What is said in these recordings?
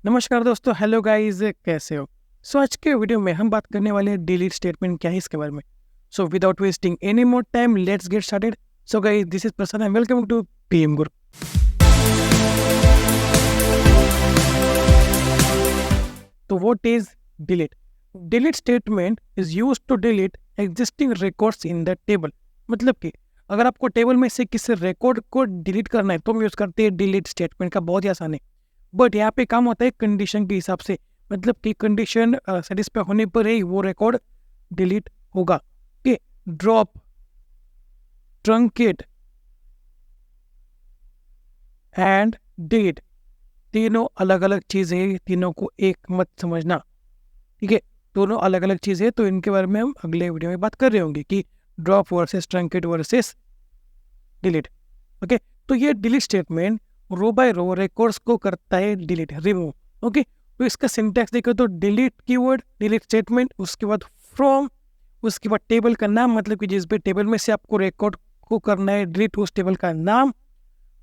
नमस्कार दोस्तों, hello guys, कैसे हो? आज के वीडियो में हम बात करने वाले हैं डिलीट स्टेटमेंट क्या है इसके बारे में। Without wasting any more time, let's get started. Guys, this is Prasad and welcome to PM Guru. तो what is delete? Delete statement is used to delete existing records in the table. मतलब कि अगर आपको टेबल में से किसी रिकॉर्ड को delete करना है तो हम यूज करते हैं डिलीट स्टेटमेंट का। बहुत ही आसान है, बट यहाँ पे काम होता है कंडीशन के हिसाब से। मतलब कि कंडीशन सेटिस्फाई होने पर ही वो रिकॉर्ड डिलीट होगा। कि ड्रॉप, ट्रंकेट एंड डिलीट तीनों अलग अलग चीजें हैं, तीनों को एक मत समझना, ठीक है? दोनों अलग अलग चीजें, तो इनके बारे में हम अगले वीडियो में बात कर रहे होंगे कि drop versus truncate versus delete. Okay, तो ये डिलीट स्टेटमेंट रो बाय रो रिकॉर्ड्स को करता है डिलीट, रिमूव। ओके, तो इसका सिंटैक्स देखो तो डिलीट कीवर्ड, डिलीट स्टेटमेंट, उसके बाद फ्रॉम, उसके बाद टेबल का नाम, मतलब कि जिस भी टेबल में से आपको रिकॉर्ड को करना है डिलीट उस टेबल का नाम,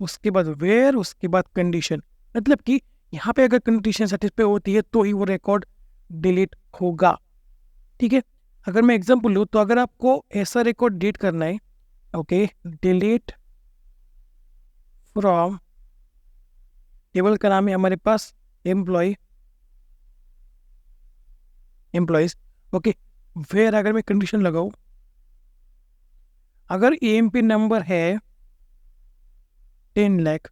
उसके बाद वेयर, उसके बाद कंडीशन। मतलब कि यहाँ पे अगर कंडीशन सेटिस्फाई होती है तो ही वो रिकॉर्ड डिलीट होगा, ठीक है? अगर मैं एग्जांपल लूँ तो अगर आपको ऐसा रिकॉर्ड डिलीट करना है, ओके, डिलीट फ्रॉम, टेबल का नाम है हमारे पास एम्प्लॉयज, ओके, फिर अगर मैं कंडीशन लगाऊं, अगर एएमपी नंबर है 10 लाख,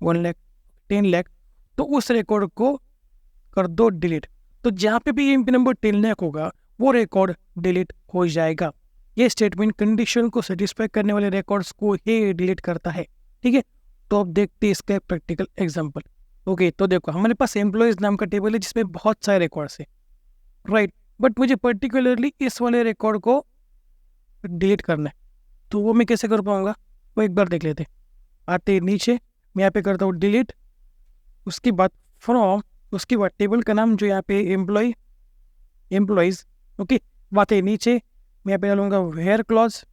1 लाख, 10 लाख, तो उस रिकॉर्ड को कर दो डिलीट। तो जहां पे भी एएमपी नंबर 10 लाख होगा वो रिकॉर्ड डिलीट हो जाएगा। ये स्टेटमेंट कंडीशन को सेटिस्फाई करने वाले रिकॉर्ड्स को ही डिलीट करता है, ठीक है? तो अब देखते हैं इसका प्रैक्टिकल एग्जांपल। ओके, तो देखो हमारे पास एम्प्लॉयज नाम का टेबल है जिसमें बहुत सारे रिकॉर्ड्स है, राइट? बट मुझे पर्टिकुलरली इस वाले रिकॉर्ड को डिलीट करना है, तो वो मैं कैसे कर पाऊंगा वो एक बार देख लेते हैं। आते नीचे मैं यहाँ पे करता हूँ डिलीट, उसके बाद फ्रॉम, उसके बाद टेबल का नाम जो यहाँ पे एम्प्लॉयज, ओके, बातें नीचे मैं यहाँ पे डालूंगा वेयर क्लॉज,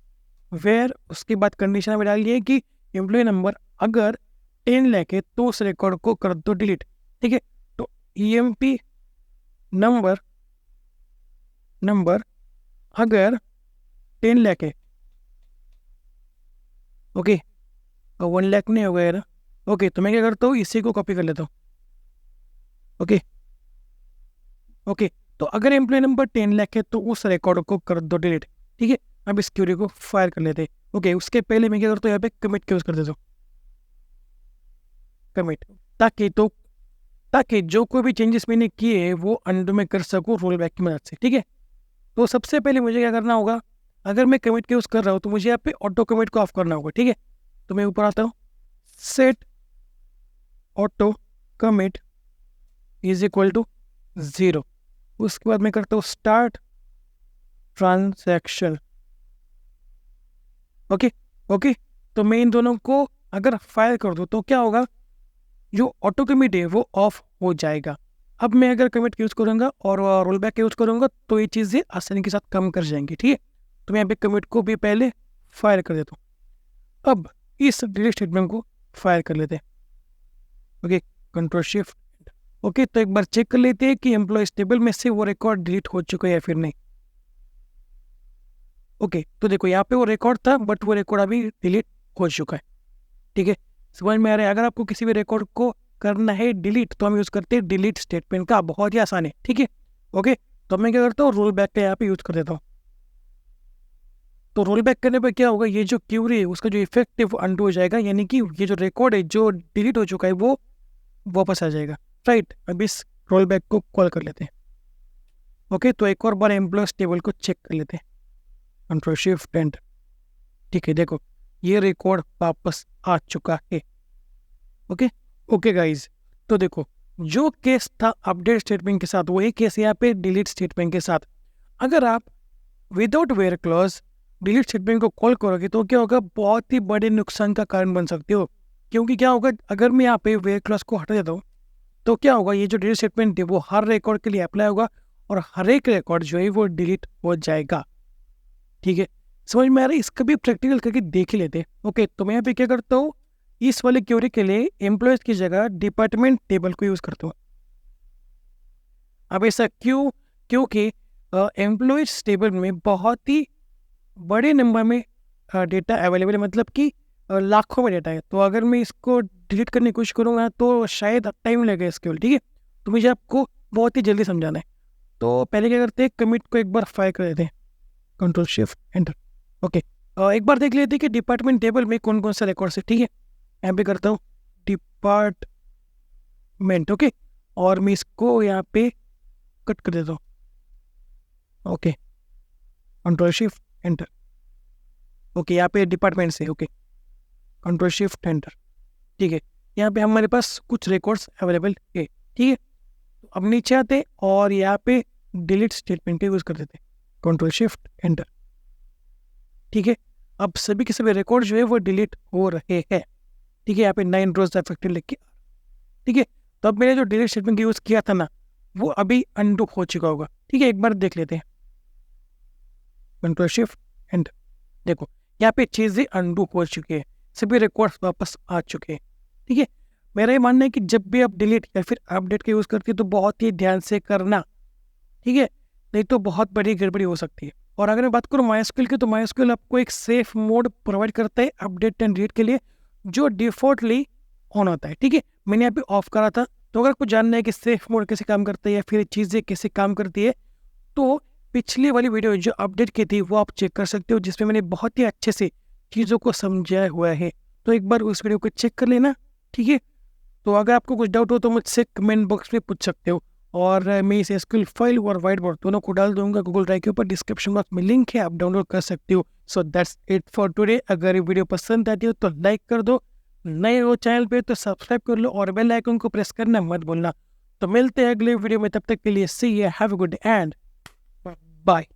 वेयर, उसके बाद कंडीशन में डालिए है कि एम्प्लॉय नंबर अगर 10 लाख है तो उस रिकॉर्ड को कर दो डिलीट, ठीक है? तो ईएमपी नंबर अगर 10 लाख है, ओके, और 1 लाख नहीं हो गया ना, ओके, तो मैं क्या करता हूँ, इसी को कॉपी कर लेता हूँ। ओके ओके, तो अगर एम्प्लॉय नंबर 10 लाख है तो उस रिकॉर्ड को कर दो डिलीट, ठीक है? अब इस क्यूरी को फायर कर लेते हैं। ओके, उसके पहले मैं क्या करता हूँ, यहाँ पे कमिट के यूज कर देता हूँ, कमिट, ताकि जो कोई भी चेंजेस मैंने किए हैं वो अंडू में कर सकूँ रोल बैक की मदद से, ठीक है? तो सबसे पहले मुझे क्या करना होगा, अगर मैं कमिट के यूज कर रहा हूँ तो मुझे यहाँ पे ऑटो कमिट को ऑफ करना होगा, ठीक है? तो मैं ऊपर आता हूँ, set auto commit is equal to 0। उसके बाद मैं करता हूँ स्टार्ट ट्रांजैक्शन। ओके ओके, तो मैं इन दोनों को अगर फायर कर दूँ तो क्या होगा, जो ऑटो कमिट है वो ऑफ हो जाएगा। अब मैं अगर कमिट यूज करूंगा और रोल बैक यूज करूंगा तो ये चीज़ें आसानी के साथ कम कर जाएंगी, ठीक है? तो मैं यहाँ पे कमिट को भी पहले फायर कर देता हूँ। अब इस डिलीट स्टेटमेंट को फायर कर लेते हैं। ओके, कंट्रोल शिफ्ट, ओके, तो एक बार चेक कर लेते हैं कि एम्प्लॉयज टेबल में से वो रिकॉर्ड डिलीट हो चुका है या फिर नहीं। ओके, तो देखो यहाँ पे वो रिकॉर्ड था बट वो रिकॉर्ड अभी डिलीट हो चुका है, ठीक है? समझ में आ रहा है? अगर आपको किसी भी रिकॉर्ड को करना है डिलीट तो हम यूज करते हैं डिलीट स्टेटमेंट का, बहुत ही आसान है, ठीक है? ओके, तो मैं क्या करता हूँ, रोल बैक का यहाँ पे यूज कर देता हूँ। तो रोल बैक करने पर क्या होगा, ये जो क्यूरी है उसका जो इफेक्ट है वो अंडू हो जाएगा, यानी कि ये जो रिकॉर्ड है जो डिलीट हो चुका है वो वापस आ जाएगा, राइट? अब इस रोल बैक को कॉल कर लेते हैं। ओके, तो एक और बार एम्प्लॉयज टेबल को चेक कर लेते हैं, कंट्रोल शिफ्ट एंड, ठीक है, देखो ये रिकॉर्ड वापस आ चुका है। ओके ओके गाइज, तो देखो जो केस था अपडेट स्टेटमेंट के साथ वही केस यहाँ पे डिलीट स्टेटमेंट के साथ। अगर आप without where clause delete statement को कॉल करोगे तो क्या होगा, बहुत ही बड़े नुकसान का कारण बन सकते हो। क्योंकि क्या होगा, अगर मैं यहाँ पे वेयर क्लॉज को हटा देता हूँ तो क्या होगा, ये जो डिलीट स्टेटमेंट है वो हर रिकॉर्ड के लिए अप्लाई होगा और हर एक रिकॉर्ड जो है वो डिलीट हो जाएगा, ठीक है? समझ में आ रहा है? इसका भी प्रैक्टिकल करके देख ही लेते हैं। ओके, तो मैं यहाँ पे क्या करता हूँ, इस वाले क्वेरी के लिए एम्प्लॉयज़ की जगह डिपार्टमेंट टेबल को यूज़ करता हूँ। अब ऐसा क्यों? क्योंकि एम्प्लॉयज़ टेबल में बहुत ही बड़े नंबर में डेटा अवेलेबल है, मतलब कि लाखों में डेटा है। तो अगर मैं इसको डिलीट करने की कोशिश करूँगा तो शायद टाइम लगेगा इसके लिए, ठीक है? तो मुझे आपको बहुत ही जल्दी समझाना है। तो पहले क्या करते हैं, कमिट को एक बार फायर कर देते हैं, कंट्रोल शिफ्ट एंटर। ओके, एक बार देख लेते हैं कि डिपार्टमेंट टेबल में कौन कौन सा रिकॉर्ड्स है, ठीक है? यहाँ पे करता हूँ डिपार्टमेंट, ओके, और मैं इसको यहाँ पे कट कर देता हूँ। Okay, control shift enter. Okay, यहाँ पे डिपार्टमेंट से, ओके, कंट्रोल शिफ्ट एंटर, ठीक है। यहाँ पे हमारे पास कुछ रिकॉर्ड्स अवेलेबल है, ठीक है। तो अब नीचे आते और यहाँ पे डिलीट स्टेटमेंट का यूज़ कर देते, कंट्रोल शिफ्ट एंटर, ठीक है। अब सभी के सभी रिकॉर्ड जो है वो डिलीट हो रहे हैं, ठीक है। यहाँ पे 9 रोज अफेक्टेड लिख के, ठीक है। तो अब मैंने जो डिलीट स्टेटमेंट का यूज़ किया था ना, वो अभी अनडू हो चुका होगा, ठीक है। एक बार देख लेते हैं, कंट्रोल शिफ्ट एंटर। देखो यहाँ पे चीज़ें अनडू हो चुकी है, सभी रिकॉर्ड्स वापस आ चुके हैं, ठीक है। मेरा ये मानना है कि जब भी आप डिलीट या फिर अपडेट का यूज़ करते हैं तो बहुत ही ध्यान से करना, ठीक है, नहीं तो बहुत बड़ी गड़बड़ी हो सकती है। और अगर मैं बात करूँ माइस्क्यूएल की, तो माइस्क्यूएल आपको एक सेफ मोड प्रोवाइड करता है अपडेट एंड रीड के लिए, जो डिफॉल्टली ऑन होता है, ठीक है। मैंने यहाँ पे ऑफ करा था। तो अगर आपको जानना है कि सेफ मोड कैसे काम करता है या फिर चीज़ें कैसे काम करती है, तो पिछली वाली वीडियो जो अपडेट की थी वो आप चेक कर सकते हो, जिसमें मैंने बहुत ही अच्छे से चीज़ों को समझाया हुआ है। तो एक बार उस वीडियो को चेक कर लेना, ठीक है। तो अगर आपको कुछ डाउट हो तो मुझसे कमेंट बॉक्स में पूछ सकते हो, और मैं इस एसक्यूएल फाइल और व्हाइट बोर्ड दोनों को डाल दूंगा गूगल ड्राइव के ऊपर, डिस्क्रिप्शन बॉक्स में लिंक है, आप डाउनलोड कर सकते हो। So that's it for today. अगर ये वीडियो पसंद आती हो तो लाइक कर दो, नए हो चैनल पे तो सब्सक्राइब कर लो और बेल आइकन को प्रेस करना मत भूलना। तो मिलते हैं अगले वीडियो में, तब तक के लिए see you, have a good and bye.